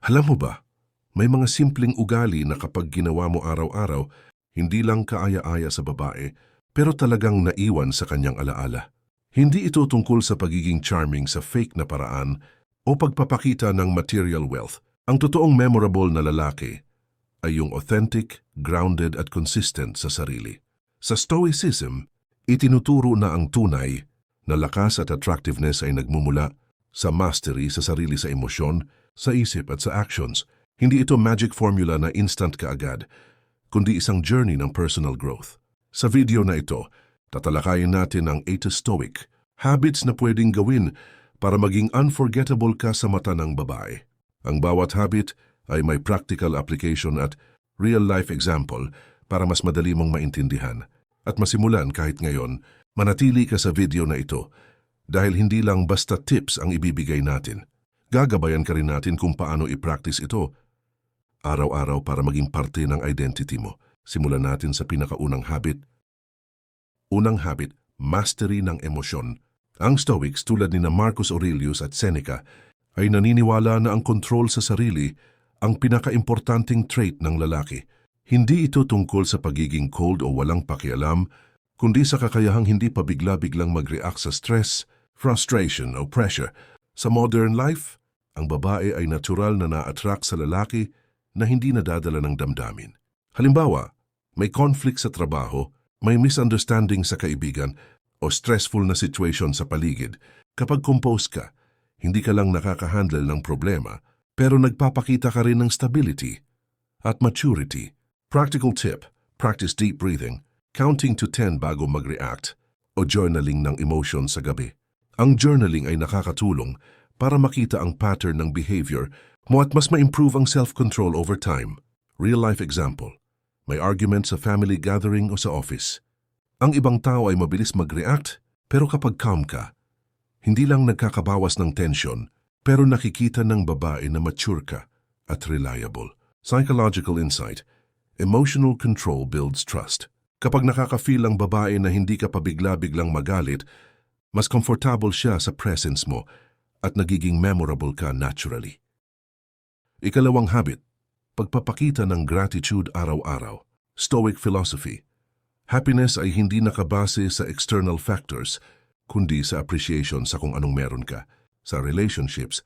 Alam mo ba, may mga simpleng ugali na kapag ginawa mo araw-araw, hindi lang kaaya-aya sa babae, pero talagang naiwan sa kanyang alaala. Hindi ito tungkol sa pagiging charming sa fake na paraan o pagpapakita ng material wealth. Ang totoong memorable na lalaki ay yung authentic, grounded at consistent sa sarili. Sa Stoicism, itinuturo na ang tunay na lakas at attractiveness ay nagmumula sa mastery sa sarili sa emosyon, sa isip at sa actions. Hindi ito magic formula na instant kaagad, kundi isang journey ng personal growth. Sa video na ito, tatalakayin natin ang 8 Stoic habits na pwedeng gawin para maging unforgettable ka sa mata ng babae. Ang bawat habit ay may practical application at real-life example para mas madali mong maintindihan. At masimulan kahit ngayon, manatili ka sa video na ito dahil hindi lang basta tips ang ibibigay natin. Gagabayan ka rin natin kung paano i-practice ito araw-araw para maging parte ng identity mo. Simulan natin sa pinakaunang habit. Unang habit, mastery ng emosyon. Ang Stoics tulad ni Marcus Aurelius at Seneca ay naniniwala na ang control sa sarili ang pinakaimportanteng trait ng lalaki. Hindi ito tungkol sa pagiging cold o walang pakialam, kundi sa kakayahang hindi pa bigla-biglang mag-react sa stress, frustration o pressure. Sa modern life, ang babae ay natural na na-attract sa lalaki na hindi nadadala ng damdamin. Halimbawa, may conflict sa trabaho, may misunderstanding sa kaibigan, o stressful na situation sa paligid. Kapag compose ka, hindi ka lang nakakahandle ng problema, pero nagpapakita ka rin ng stability at maturity. Practical tip, practice deep breathing, counting to 10 bago mag-react, o journaling ng emotion sa gabi. Ang journaling ay nakakatulong para makita ang pattern ng behavior mo at mas ma-improve ang self-control over time. Real-life example, may argument sa family gathering o sa office. Ang ibang tao ay mabilis mag-react, pero kapag calm ka, hindi lang nagkakabawas ng tension, pero nakikita ng babae na mature ka at reliable. Psychological insight, emotional control builds trust. Kapag nakaka-feel ang babae na hindi ka pabigla-biglang magalit, mas comfortable siya sa presence mo at nagiging memorable ka naturally. Ikalawang habit, pagpapakita ng gratitude araw-araw. Stoic philosophy. Happiness ay hindi nakabase sa external factors, kundi sa appreciation sa kung anong meron ka. Sa relationships,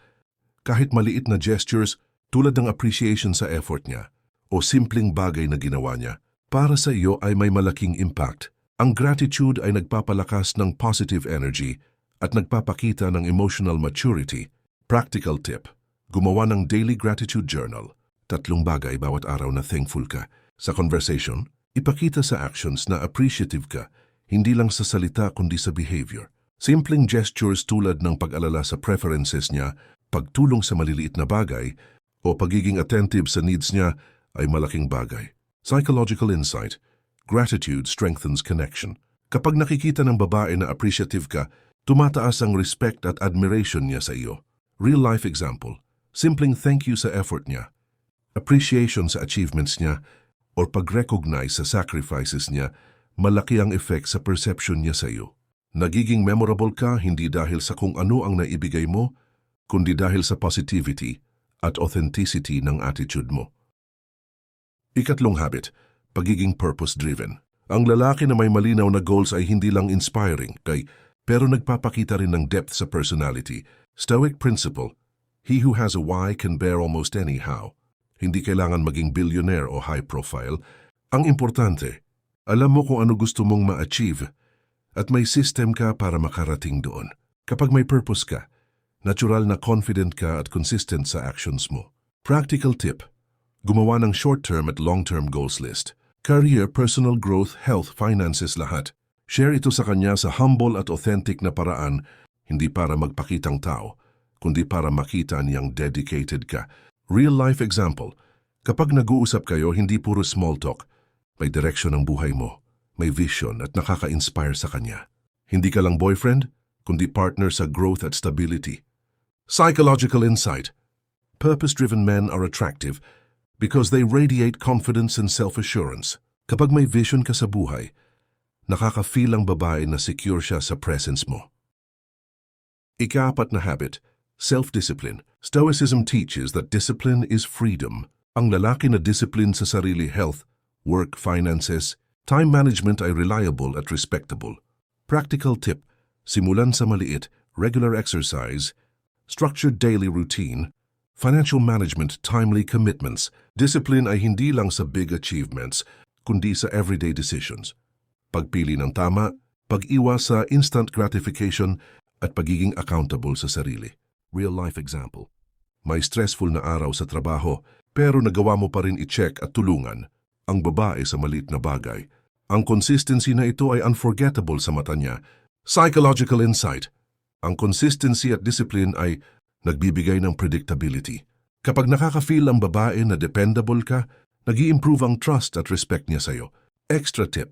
kahit maliit na gestures tulad ng appreciation sa effort niya o simpleng bagay na ginawa niya, para sa iyo ay may malaking impact. Ang gratitude ay nagpapalakas ng positive energy at nagpapakita ng emotional maturity. Practical tip, gumawa ng daily gratitude journal. 3 bagay bawat araw na thankful ka. Sa conversation, ipakita sa actions na appreciative ka, hindi lang sa salita kundi sa behavior. Simpleng gestures tulad ng pag-alala sa preferences niya, pagtulong sa maliliit na bagay, o pagiging attentive sa needs niya ay malaking bagay. Psychological insight, gratitude strengthens connection. Kapag nakikita ng babae na appreciative ka, tumataas ang respect at admiration niya sa iyo. Real-life example, simpleng thank you sa effort niya, appreciation sa achievements niya, or pag-recognize sa sacrifices niya, malaki ang effect sa perception niya sa iyo. Nagiging memorable ka hindi dahil sa kung ano ang naibigay mo, kundi dahil sa positivity at authenticity ng attitude mo. Ikatlong habit, pagiging purpose-driven. Ang lalaki na may malinaw na goals ay hindi lang inspiring, pero nagpapakita rin ng depth sa personality. Stoic principle, he who has a why can bear almost any how. Hindi kailangan maging billionaire o high profile. Ang importante, alam mo kung ano gusto mong ma-achieve at may system ka para makarating doon. Kapag may purpose ka, natural na confident ka at consistent sa actions mo. Practical tip, gumawa ng short-term at long-term goals list. Career, personal growth, health, finances, lahat. Share ito sa kanya sa humble at authentic na paraan, hindi para magpakitang tao, kundi para makita niyang dedicated ka. Real-life example, kapag nag-uusap kayo, hindi puro small talk. May direksyon ang buhay mo, may vision at nakaka-inspire sa kanya. Hindi ka lang boyfriend, kundi partner sa growth at stability. Psychological insight, purpose-driven men are attractive because they radiate confidence and self-assurance. Kapag may vision ka sa buhay, nakaka-feel ang babae na secure siya sa presence mo. Ika-4 na habit, self-discipline. Stoicism teaches that discipline is freedom. Ang lalaki na discipline sa sarili health, work, finances, time management ay reliable at respectable. Practical tip, simulan sa maliit, regular exercise, structured daily routine, financial management, timely commitments. Discipline ay hindi lang sa big achievements, kundi sa everyday decisions. Pagpili ng tama, pag-iwas sa instant gratification, at pagiging accountable sa sarili. Real-life example. May stressful na araw sa trabaho, pero nagawa mo pa rin i-check at tulungan ang babae sa maliit na bagay. Ang consistency na ito ay unforgettable sa mata niya. Psychological insight. Ang consistency at discipline ay nagbibigay ng predictability. Kapag nakaka-feel ang babae na dependable ka, nag-i-improve ang trust at respect niya sa'yo. Extra tip.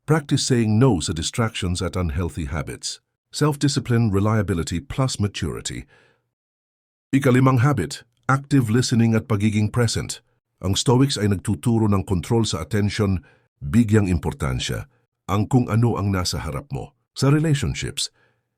Practice saying no sa distractions at unhealthy habits. Self-discipline, reliability plus maturity. Ikalimang habit, active listening at pagiging present. Ang Stoics ay nagtuturo ng control sa attention, bigyang importansya, ang kung ano ang nasa harap mo. Sa relationships,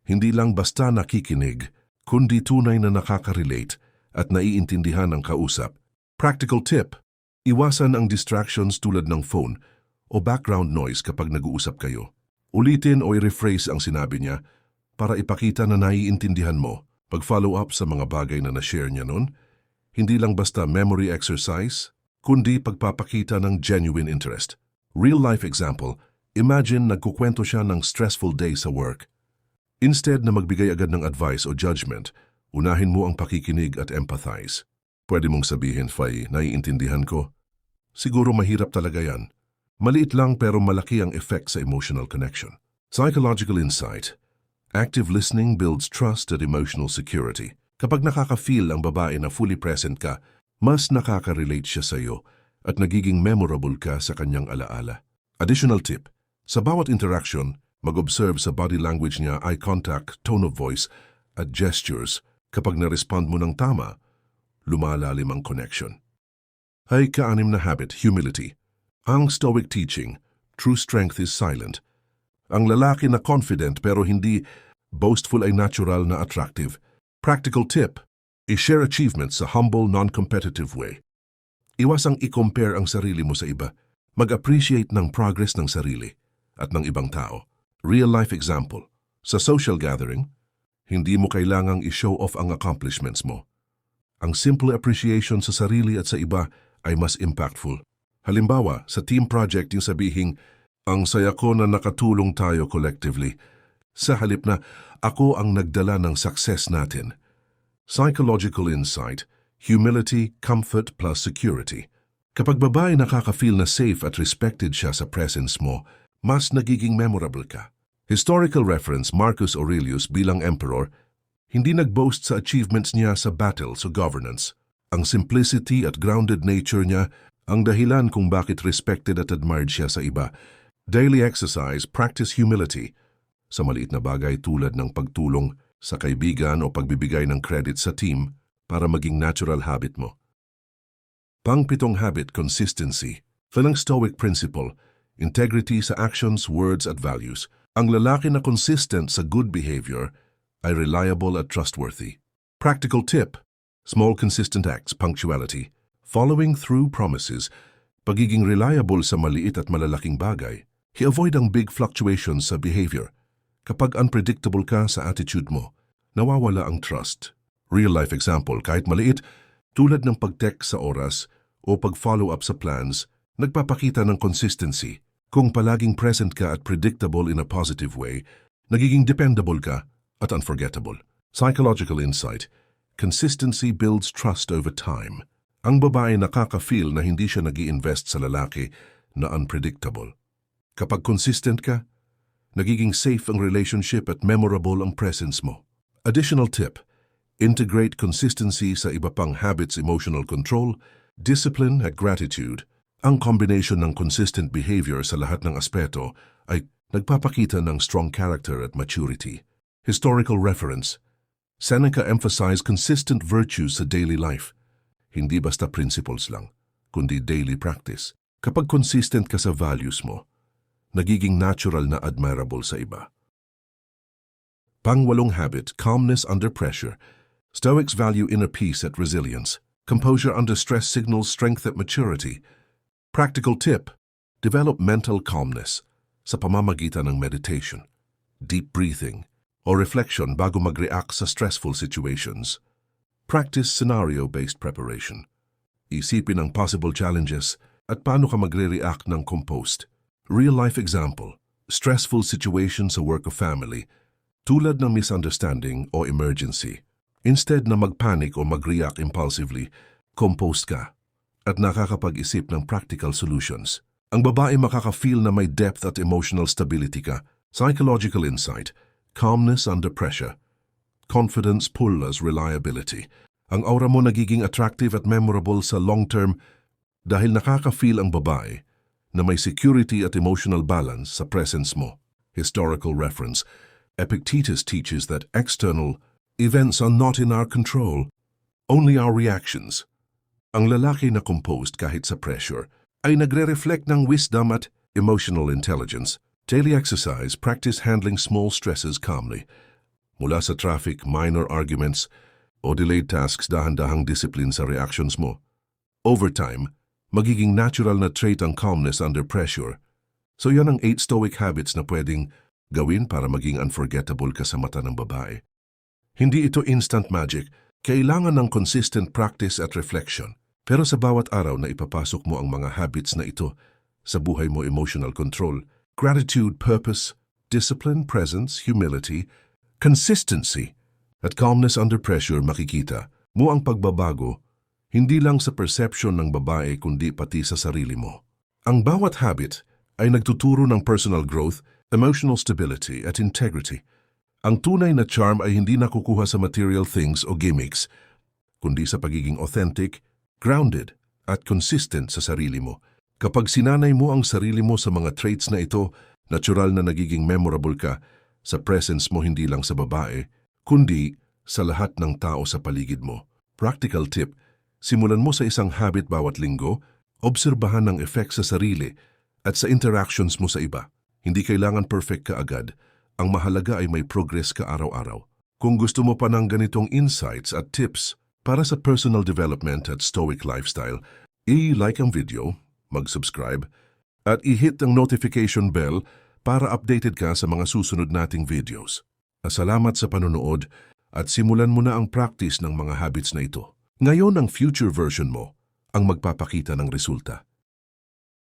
hindi lang basta nakikinig, kundi tunay na nakaka-relate at naiintindihan ang kausap. Practical tip, iwasan ang distractions tulad ng phone o background noise kapag nag-uusap kayo. Ulitin o i-rephrase ang sinabi niya para ipakita na naiintindihan mo. Pag-follow up sa mga bagay na na-share niya nun, hindi lang basta memory exercise, kundi pagpapakita ng genuine interest. Real-life example, imagine nagkukwento siya ng stressful day sa work. Instead na magbigay agad ng advice o judgment, unahin mo ang pakikinig at empathize. Pwede mong sabihin, Fai, naiintindihan ko. Siguro mahirap talaga yan. Maliit lang pero malaki ang effect sa emotional connection. Psychological insight. Active listening builds trust at emotional security. Kapag nakaka-feel ang babae na fully present ka, mas nakaka-relate siya sa iyo at nagiging memorable ka sa kanyang alaala. Additional tip, sa bawat interaction, mag-observe sa body language niya, eye contact, tone of voice, at gestures. Kapag na-respond mo ng tama, lumalalim ang connection. Ay ka-anim na habit, humility. Ang Stoic teaching, true strength is silent. Ang lalaki na confident pero hindi boastful ay natural na attractive. Practical tip, i-share achievements sa humble, non-competitive way. Iwasang i-compare ang sarili mo sa iba. Mag-appreciate ng progress ng sarili at ng ibang tao. Real-life example, sa social gathering, hindi mo kailangang i-show off ang accomplishments mo. Ang simple appreciation sa sarili at sa iba ay mas impactful. Halimbawa, sa team project yung sabihing, ang saya ko na nakatulong tayo collectively, sa halip na ako ang nagdala ng success natin. Psychological insight, humility, comfort plus security. Kapag babae nakaka-feel na safe at respected siya sa presence mo, mas nagiging memorable ka. Historical reference, Marcus Aurelius bilang emperor, hindi nag-boast sa achievements niya sa battles o governance. Ang simplicity at grounded nature niya ang dahilan kung bakit respected at admired siya sa iba. Daily exercise, practice humility. Sa maliit na bagay tulad ng pagtulong sa kaibigan o pagbibigay ng credit sa team para maging natural habit mo. Pang-pitong habit, consistency. Ng Stoic principle, integrity sa actions, words at values. Ang lalaki na consistent sa good behavior ay reliable at trustworthy. Practical tip, small consistent acts, punctuality. Following through promises, pagiging reliable sa maliit at malalaking bagay. I-avoid ang big fluctuations sa behavior. Kapag unpredictable ka sa attitude mo, nawawala ang trust. Real-life example, kahit maliit, tulad ng pag-text sa oras o pag-follow up sa plans, nagpapakita ng consistency. Kung palaging present ka at predictable in a positive way, nagiging dependable ka at unforgettable. Psychological insight, consistency builds trust over time. Ang babae nakaka-feel na hindi siya nag-i-invest sa lalaki na unpredictable. Kapag consistent ka, nagiging safe ang relationship at memorable ang presence mo. Additional tip, integrate consistency sa iba pang habits, emotional control, discipline at gratitude. Ang combination ng consistent behavior sa lahat ng aspeto ay nagpapakita ng strong character at maturity. Historical reference, Seneca emphasized consistent virtues sa daily life. Hindi basta principles lang, kundi daily practice. Kapag consistent ka sa values mo, nagiging natural na admirable sa iba. Pang-walong habit, calmness under pressure. Stoics value inner peace at resilience. Composure under stress signals strength at maturity. Practical tip, develop mental calmness sa pamamagitan ng meditation, deep breathing, o reflection bago mag-react sa stressful situations. Practice scenario-based preparation. Isipin ang possible challenges at paano ka magre-react ng composed. Real-life example, stressful situation sa work o family, tulad ng misunderstanding o emergency. Instead na mag-panic o mag-react impulsively, composed ka at nakakapag-isip ng practical solutions. Ang babae makaka-feel na may depth at emotional stability ka, psychological insight, calmness under pressure, confidence pull as reliability. Ang aura mo nagiging attractive at memorable sa long-term dahil nakaka-feel ang babae na may security at emotional balance sa presence mo. Historical reference, Epictetus teaches that external events are not in our control, only our reactions. Ang lalaki na composed kahit sa pressure ay nagre-reflect ng wisdom at emotional intelligence. Daily exercise, practice handling small stresses calmly. Mula sa traffic, minor arguments, o delayed tasks, dahan-dahang discipline sa reactions mo. Over time, magiging natural na trait ang calmness under pressure. So yan ang 8 stoic habits na pwedeng gawin para maging unforgettable ka sa mata ng babae. Hindi ito instant magic, kailangan ng consistent practice at reflection. Pero sa bawat araw na ipapasok mo ang mga habits na ito sa buhay mo, emotional control, gratitude, purpose, discipline, presence, humility, consistency, at calmness under pressure, makikita mo ang pagbabago hindi lang sa perception ng babae kundi pati sa sarili mo. Ang bawat habit ay nagtuturo ng personal growth, emotional stability at integrity. Ang tunay na charm ay hindi nakukuha sa material things o gimmicks, kundi sa pagiging authentic, grounded, at consistent sa sarili mo. Kapag sinanay mo ang sarili mo sa mga traits na ito, natural na nagiging memorable ka sa presence mo hindi lang sa babae, kundi sa lahat ng tao sa paligid mo. Practical tip, simulan mo sa isang habit bawat linggo, obserbahan ang effect sa sarili at sa interactions mo sa iba. Hindi kailangan perfect ka agad. Ang mahalaga ay may progress ka araw-araw. Kung gusto mo pa ng ganitong insights at tips para sa personal development at stoic lifestyle, i-like ang video, mag-subscribe, at i-hit ang notification bell para updated ka sa mga susunod nating videos. Salamat sa panonood at simulan mo na ang practice ng mga habits na ito. Ngayon ang future version mo ang magpapakita ng resulta.